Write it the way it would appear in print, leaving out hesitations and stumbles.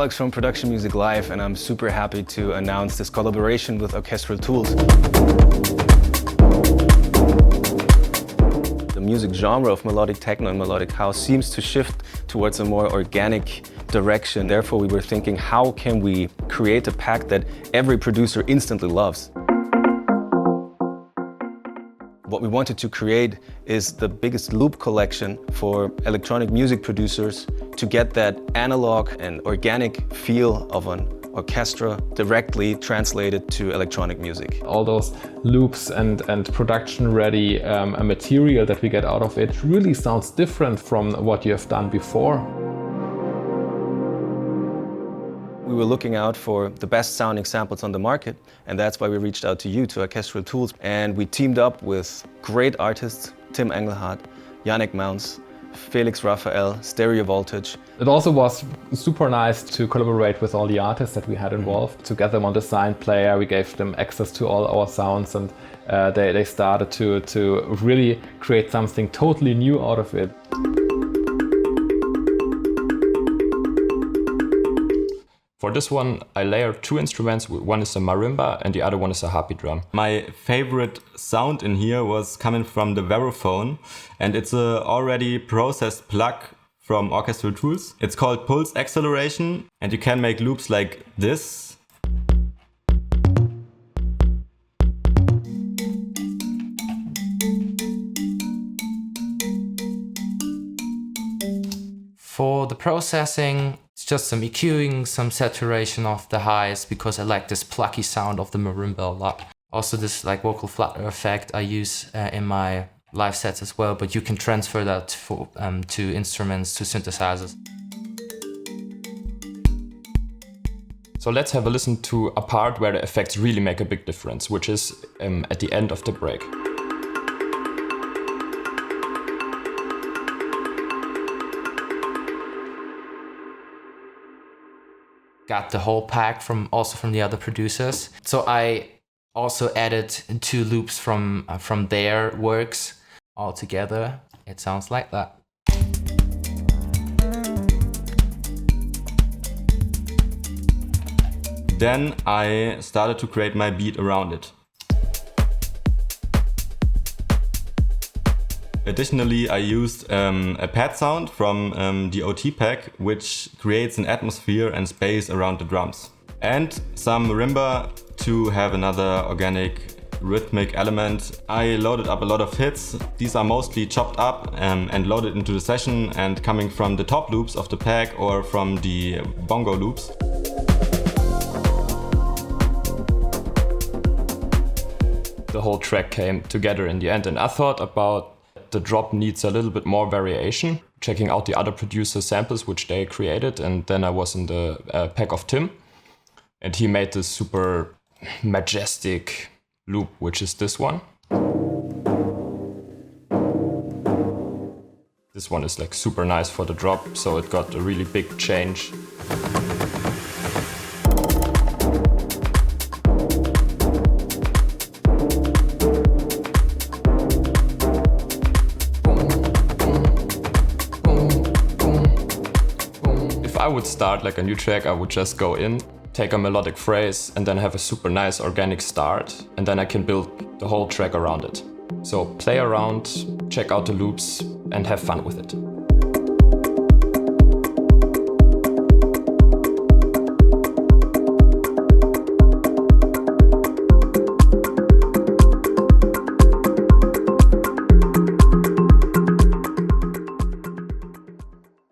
Alex from Production Music Live, and I'm super happy to announce this collaboration with Orchestral Tools. The music genre of melodic techno and melodic house seems to shift towards a more organic direction. Therefore, we were thinking, how can we create a pack that every producer instantly loves? What we wanted to create is the biggest loop collection for electronic music producers to get that analog and organic feel of an orchestra directly translated to electronic music. All those loops and production ready material that we get out of it really sounds different from what you have done before. We were looking out for the best sounding samples on the market, and that's why we reached out to you, to Orchestral Tools, and we teamed up with great artists, Tim Engelhardt, Yannick Mounts, Felix Raphael, Stereo Voltage. It also was super nice to collaborate with all the artists that we had involved, to get them on the signed player. We gave them access to all our sounds, and they started to really create something totally new out of it. For this one, I layered two instruments. One is a marimba and the other one is a harpy drum. My favorite sound in here was coming from the Verophone, and it's a already processed plug from Orchestral Tools. It's called Pulse Acceleration, and you can make loops like this. For the processing, it's just some EQing, some saturation of the highs, because I like this plucky sound of the marimba a lot. Also this like vocal flutter effect I use in my live sets as well, but you can transfer that to instruments, to synthesizers. So let's have a listen to a part where the effects really make a big difference, which is at the end of the break. Got the whole pack also from the other producers. So I also added 2 loops from their works all together. It sounds like that. Then I started to create my beat around it. Additionally, I used a pad sound from the OT pack, which creates an atmosphere and space around the drums. And some marimba to have another organic rhythmic element. I loaded up a lot of hits. These are mostly chopped up and loaded into the session and coming from the top loops of the pack or from the bongo loops. The whole track came together in the end, and I thought about the drop needs a little bit more variation, checking out the other producer samples which they created, and then I was in the pack of Tim, and he made this super majestic loop, which is this one. This one is like super nice for the drop, so it got a really big change. I would start like a new track, I would just go in, take a melodic phrase, and then have a super nice organic start, and then I can build the whole track around it. So play around, check out the loops, and have fun with it.